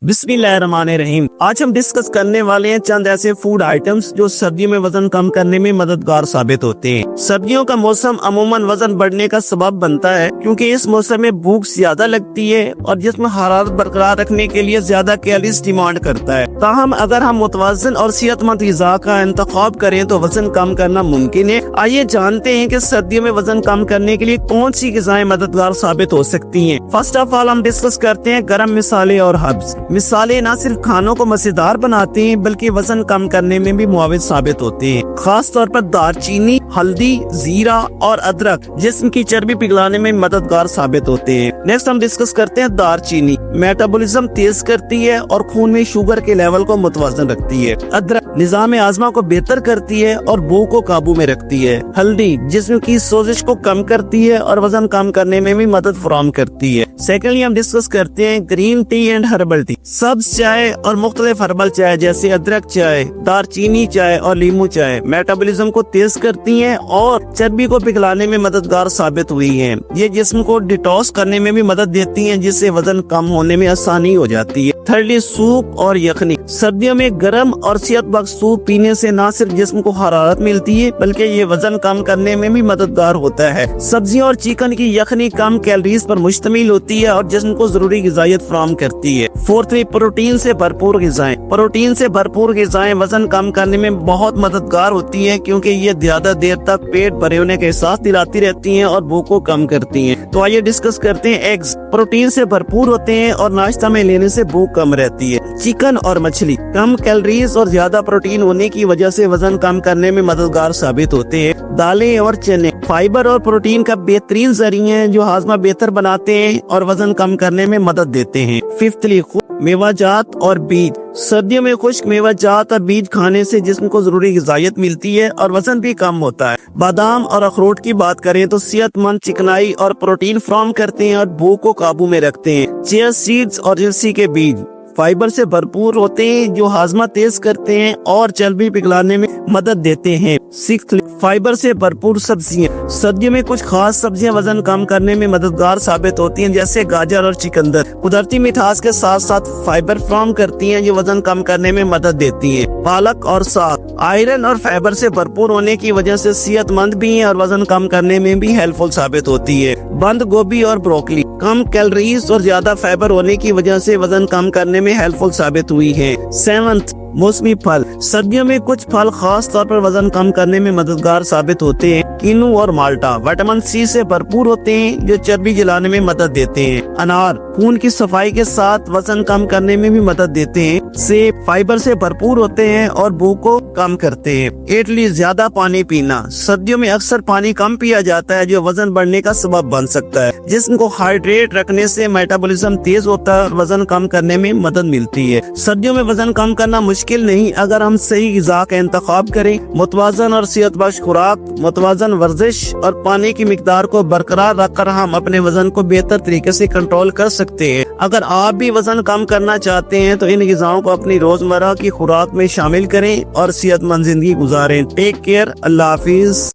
बिस्मिल्लाहिर्रहमानिर्रहीम। आज हम डिस्कस करने वाले हैं चंद ऐसे फूड आइटम्स जो सर्दियों में वजन कम करने में मददगार साबित होते हैं। सर्दियों का मौसम अमूमन वजन बढ़ने का सबब बनता है क्योंकि इस मौसम में भूख ज्यादा लगती है और जिस्म हरारत बरकरार रखने के लिए ज्यादा कैलोरीज डिमांड करता है। ताहम अगर हम मुतवाज़िन और सेहतमंद ग़िज़ा का इंतखाब करें तो वजन कम करना मुमकिन है। आइए जानते हैं कि सर्दियों में वजन कम करने के लिए कौन सी ग़िज़ाएं मददगार साबित हो सकती हैं। फर्स्ट ऑफ ऑल हम डिस्कस करते हैं गरम मिसाले और हर्ब्स। मिसाले न सिर्फ खानों को मज़ेदार बनाते हैं बल्कि वजन कम करने में भी मुआविन साबित होते हैं। खास तौर पर दालचीनी, हल्दी, जीरा और अदरक जिस्म की चर्बी पिघलाने में मददगार साबित होते हैं। नेक्स्ट हम डिस्कस करते हैं दालचीनी। मेटाबॉलिज्म तेज करती है और खून में शुगर के लेवल को मुतवाज़न रखती है। अदरक निज़ाम आज़मा को बेहतर करती है और भूख को काबू में रखती है। हल्दी जिस्म की सोजिश को कम करती है और वजन कम करने में भी मदद फराहम करती है। सेकेंडली हम डिस्कस करते हैं green tea and herbal tea. सब्ज चाय और मुख्तलिफ हर्बल चाय जैसे अदरक चाय, दालचीनी चाय और लीमू चाय मेटाबॉलिज्म को तेज करती हैं और चर्बी को पिघलाने में मददगार साबित हुई हैं। ये जिस्म को डिटॉक्स करने में भी मदद देती हैं जिससे वजन कम होने में आसानी हो जाती है। थर्डली सूप और यखनी। सर्दियों में गर्म और सेहतबख्श सूप पीने से न सिर्फ जिस्म को हरारत मिलती है बल्कि ये वजन कम करने में भी मददगार होता है। सब्जियों और चिकन की यखनी कम कैलोरीज पर मुश्तमिल होती है और जिस्म को जरूरी ग़िज़ाइयत फराहम करती है। फोर्थली प्रोटीन से भरपूर ग़िज़ाएं। प्रोटीन से भरपूर ग़िज़ाएं वजन कम करने में बहुत मददगार होती है क्योंकि ये ज्यादा देर तक पेट भरे होने का एहसास दिलाती रहती हैं और भूख को कम करती हैं। तो आइए डिस्कस करते हैं एग्स। प्रोटीन से भरपूर होते हैं और नाश्ता में लेने से भूख कम रहती है। चिकन और मछली कम कैलोरीज और ज्यादा प्रोटीन होने की वजह से वजन कम करने में मददगार साबित होते हैं। दालें और चने फाइबर और प्रोटीन का बेहतरीन जरिया है जो हाजमा बेहतर बनाते हैं और वजन कम करने में मदद देते हैं। फिफ्थली मेवाजात और बीज। सर्दियों में खुश्क मेवाजात और बीज खाने से जिस्म को जरूरी ग़िज़ाइयत मिलती है और वजन भी कम होता है। बादाम और अखरोट की बात करें तो सेहतमंद चिकनाई और प्रोटीन फराहम करते हैं और भूख को काबू में रखते हैं। चिया सीड्स और अलसी के बीज फाइबर से भरपूर होते हैं जो हाजमा तेज करते हैं और चर्बी पिघलाने में मदद देते हैं। सिक्स्थ फाइबर से भरपूर सब्जियां। सर्दियों में कुछ खास सब्जियां वजन कम करने में मददगार साबित होती हैं जैसे गाजर और चुकंदर। कुदरती मिठास के साथ साथ फाइबर फराहम करती हैं जो वजन कम करने में मदद देती हैं। पालक और साग आयरन और फाइबर से भरपूर होने की वजह से सेहतमंद भी हैं और वजन कम करने में भी हेल्पफुल साबित होती है। बंद गोभी और ब्रोकली कम कैलोरीज और ज्यादा फाइबर होने की वजह से वजन कम करने में हेल्पफुल साबित हुई है। सेवंथ मौसमी फल। सर्दियों में कुछ फल खास तौर पर वजन कम करने में मददगार साबित होते हैं। किन्नू और माल्टा विटामिन सी से भरपूर होते हैं जो चर्बी जलाने में मदद देते हैं। अनार खून की सफाई के साथ वजन कम करने में भी मदद देते हैं। सेब फाइबर से भरपूर होते हैं और भूख को कम करते हैं। एटली ज्यादा पानी पीना। सर्दियों में अक्सर पानी कम पिया जाता है जो वजन बढ़ने का सबब बन सकता है। जिस्म को हाइड्रेट रखने से मेटाबॉलिज्म तेज होता है और वजन कम करने में मदद मिलती है। सर्दियों में वजन कम करना मुश्किल नहीं अगर हम सही ग़िज़ा का इंतखाब करें। मुतवाज़न और सेहतबख्श खुराक, मुतवाज़न वर्जिश और पानी की मिकदार को बरकरार रखकर हम अपने वजन को बेहतर तरीके से कंट्रोल कर सकते हैं। अगर आप भी वजन कम करना चाहते हैं तो इन ग़िज़ाओं को अपनी रोजमर्रा की खुराक में शामिल करें और सेहतमंद जिंदगी गुजारें। Take care. अल्लाह हाफिज।